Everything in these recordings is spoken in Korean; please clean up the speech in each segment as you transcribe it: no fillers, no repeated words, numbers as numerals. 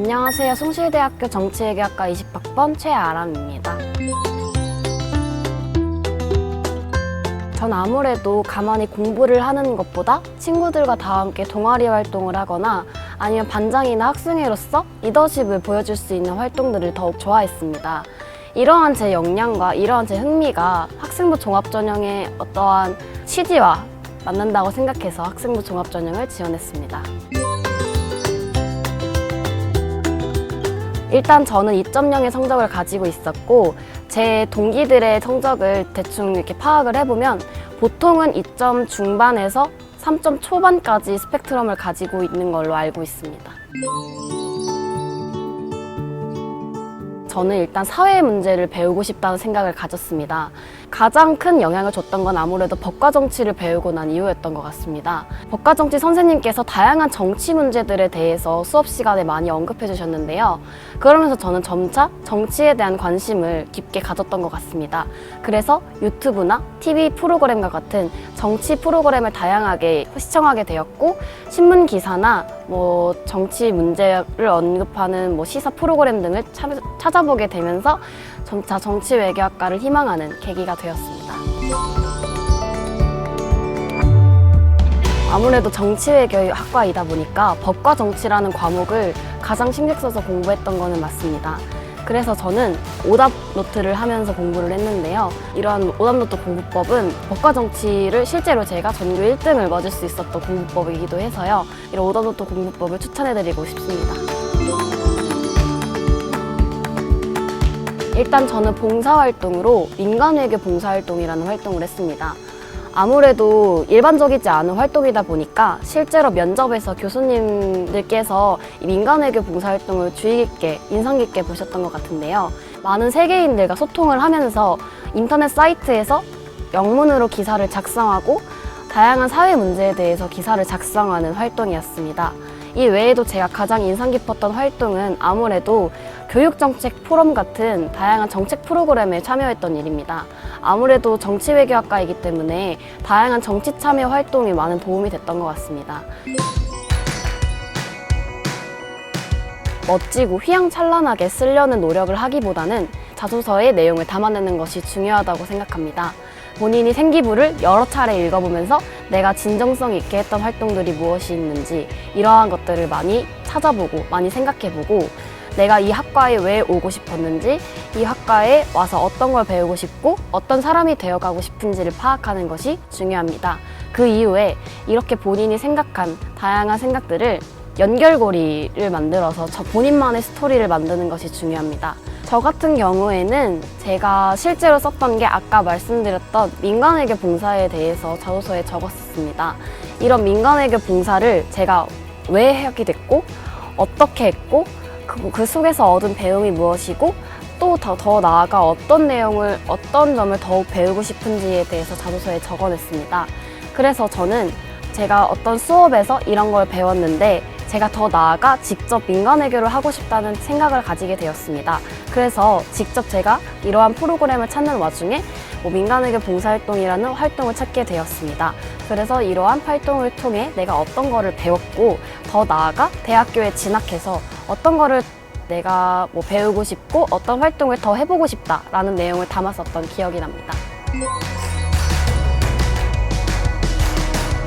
안녕하세요. 숭실대학교 정치외교학과 20학번 최아람입니다. 전 아무래도 가만히 공부를 하는 것보다 친구들과 다 함께 동아리 활동을 하거나 아니면 반장이나 학생회로서 리더십을 보여줄 수 있는 활동들을 더욱 좋아했습니다. 이러한 제 역량과 이러한 제 흥미가 학생부 종합전형의 어떠한 취지와 맞는다고 생각해서 학생부 종합전형을 지원했습니다. 일단 저는 2.0의 성적을 가지고 있었고 제 동기들의 성적을 대충 이렇게 파악을 해보면 보통은 2점 중반에서 3점 초반까지 스펙트럼을 가지고 있는 걸로 알고 있습니다. 저는 일단 사회 문제를 배우고 싶다는 생각을 가졌습니다. 가장 큰 영향을 줬던 건 아무래도 법과 정치를 배우고 난 이후였던 것 같습니다. 법과 정치 선생님께서 다양한 정치 문제들에 대해서 수업 시간에 많이 언급해 주셨는데요. 그러면서 저는 점차 정치에 대한 관심을 깊게 가졌던 것 같습니다. 그래서 유튜브나 TV 프로그램과 같은 정치 프로그램을 다양하게 시청하게 되었고, 신문 기사나 정치 문제를 언급하는 시사 프로그램 등을 찾아보게 되면서 점차 정치 외교학과를 희망하는 계기가 되었습니다. 아무래도 정치 외교학과이다 보니까 법과 정치라는 과목을 가장 신경 써서 공부했던 거는 맞습니다. 그래서 저는 오답 노트를 하면서 공부를 했는데요. 이러한 오답 노트 공부법은 법과 정치를 실제로 제가 전교 1등을 맞을 수 있었던 공부법이기도 해서요. 이런 오답 노트 공부법을 추천해드리고 싶습니다. 일단 저는 봉사활동으로 민간외교 봉사활동이라는 활동을 했습니다. 아무래도 일반적이지 않은 활동이다 보니까 실제로 면접에서 교수님들께서 이 민간외교 봉사활동을 주의 깊게, 인상 깊게 보셨던 것 같은데요. 많은 세계인들과 소통을 하면서 인터넷 사이트에서 영문으로 기사를 작성하고 다양한 사회 문제에 대해서 기사를 작성하는 활동이었습니다. 이 외에도 제가 가장 인상 깊었던 활동은 아무래도 교육정책 포럼 같은 다양한 정책 프로그램에 참여했던 일입니다. 아무래도 정치외교학과이기 때문에 다양한 정치 참여 활동이 많은 도움이 됐던 것 같습니다. 멋지고 휘황찬란하게 쓰려는 노력을 하기보다는 자소서의 내용을 담아내는 것이 중요하다고 생각합니다. 본인이 생기부를 여러 차례 읽어보면서 내가 진정성 있게 했던 활동들이 무엇이 있는지 이러한 것들을 많이 찾아보고 많이 생각해보고 내가 이 학과에 왜 오고 싶었는지 이 학과에 와서 어떤 걸 배우고 싶고 어떤 사람이 되어가고 싶은지를 파악하는 것이 중요합니다. 그 이후에 이렇게 본인이 생각한 다양한 생각들을 연결고리를 만들어서 본인만의 스토리를 만드는 것이 중요합니다. 저 같은 경우에는 제가 실제로 썼던 게 아까 말씀드렸던 민간외교 봉사에 대해서 자소서에 적었었습니다. 이런 민간외교 봉사를 제가 왜 하게 됐고 어떻게 했고 그 속에서 얻은 배움이 무엇이고 또 더 나아가 어떤 내용을 어떤 점을 더욱 배우고 싶은지에 대해서 자소서에 적어냈습니다. 그래서 저는 제가 어떤 수업에서 이런 걸 배웠는데 제가 더 나아가 직접 민간외교를 하고 싶다는 생각을 가지게 되었습니다. 그래서 직접 제가 이러한 프로그램을 찾는 와중에 민간외교 봉사활동이라는 활동을 찾게 되었습니다. 그래서 이러한 활동을 통해 내가 어떤 거를 배웠고 더 나아가 대학교에 진학해서 어떤 거를 내가 배우고 싶고 어떤 활동을 더 해보고 싶다라는 내용을 담았었던 기억이 납니다.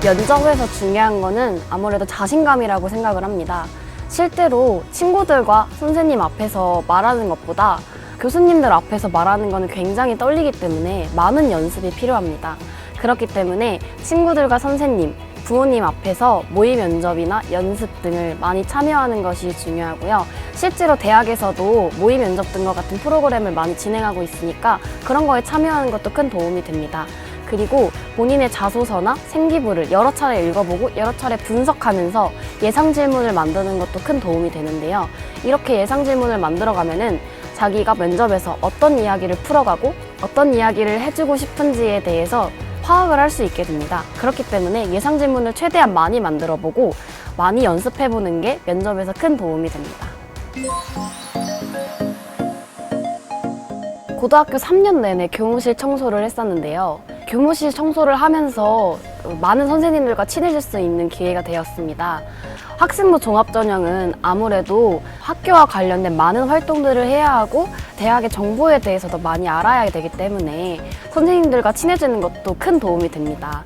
면접에서 중요한 거는 아무래도 자신감이라고 생각을 합니다. 실제로 친구들과 선생님 앞에서 말하는 것보다 교수님들 앞에서 말하는 거는 굉장히 떨리기 때문에 많은 연습이 필요합니다. 그렇기 때문에 친구들과 선생님, 부모님 앞에서 모의 면접이나 연습 등을 많이 참여하는 것이 중요하고요. 실제로 대학에서도 모의 면접 등과 같은 프로그램을 많이 진행하고 있으니까 그런 거에 참여하는 것도 큰 도움이 됩니다. 그리고 본인의 자소서나 생기부를 여러 차례 읽어보고 여러 차례 분석하면서 예상 질문을 만드는 것도 큰 도움이 되는데요. 이렇게 예상 질문을 만들어가면은 자기가 면접에서 어떤 이야기를 풀어가고 어떤 이야기를 해주고 싶은지에 대해서 파악을 할 수 있게 됩니다. 그렇기 때문에 예상 질문을 최대한 많이 만들어보고 많이 연습해보는 게 면접에서 큰 도움이 됩니다. 고등학교 3년 내내 교무실 청소를 했었는데요. 교무실 청소를 하면서 많은 선생님들과 친해질 수 있는 기회가 되었습니다. 학생부 종합전형은 아무래도 학교와 관련된 많은 활동들을 해야 하고 대학의 정보에 대해서도 많이 알아야 되기 때문에 선생님들과 친해지는 것도 큰 도움이 됩니다.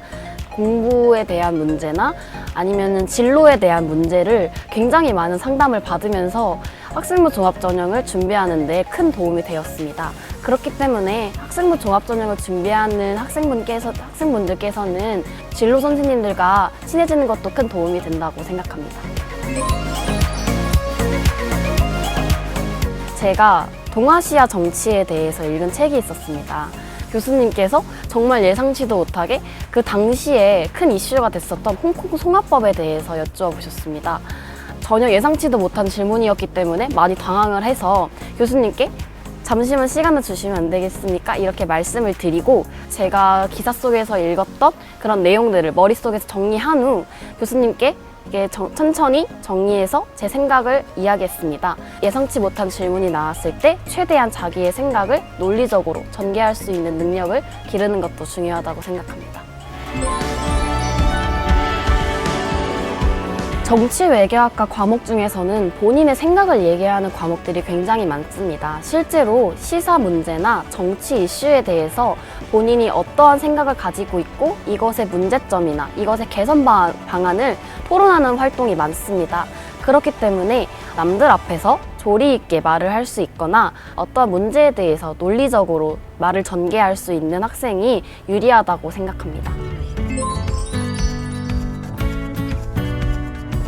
공부에 대한 문제나 아니면 진로에 대한 문제를 굉장히 많은 상담을 받으면서 학생부 종합전형을 준비하는 데 큰 도움이 되었습니다. 그렇기 때문에 학생부 종합전형을 준비하는 학생분들께서는 진로 선생님들과 친해지는 것도 큰 도움이 된다고 생각합니다. 제가 동아시아 정치에 대해서 읽은 책이 있었습니다. 교수님께서 정말 예상치도 못하게 그 당시에 큰 이슈가 됐었던 홍콩 송화법에 대해서 여쭈어보셨습니다. 전혀 예상치도 못한 질문이었기 때문에 많이 당황을 해서 교수님께 잠시만 시간을 주시면 안 되겠습니까? 이렇게 말씀을 드리고 제가 기사 속에서 읽었던 그런 내용들을 머릿속에서 정리한 후 교수님께 천천히 정리해서 제 생각을 이야기했습니다. 예상치 못한 질문이 나왔을 때 최대한 자기의 생각을 논리적으로 전개할 수 있는 능력을 기르는 것도 중요하다고 생각합니다. 정치외교학과 과목 중에서는 본인의 생각을 얘기하는 과목들이 굉장히 많습니다. 실제로 시사 문제나 정치 이슈에 대해서 본인이 어떠한 생각을 가지고 있고 이것의 문제점이나 이것의 개선 방안을 토론하는 활동이 많습니다. 그렇기 때문에 남들 앞에서 조리 있게 말을 할 수 있거나 어떠한 문제에 대해서 논리적으로 말을 전개할 수 있는 학생이 유리하다고 생각합니다.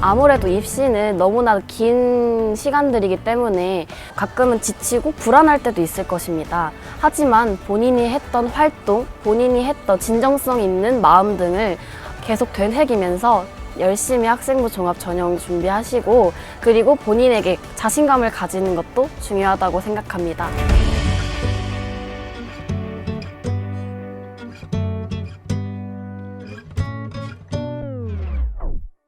아무래도 입시는 너무나 긴 시간들이기 때문에 가끔은 지치고 불안할 때도 있을 것입니다. 하지만 본인이 했던 활동, 본인이 했던 진정성 있는 마음 등을 계속 되새기면서 열심히 학생부 종합 전형 준비하시고 그리고 본인에게 자신감을 가지는 것도 중요하다고 생각합니다.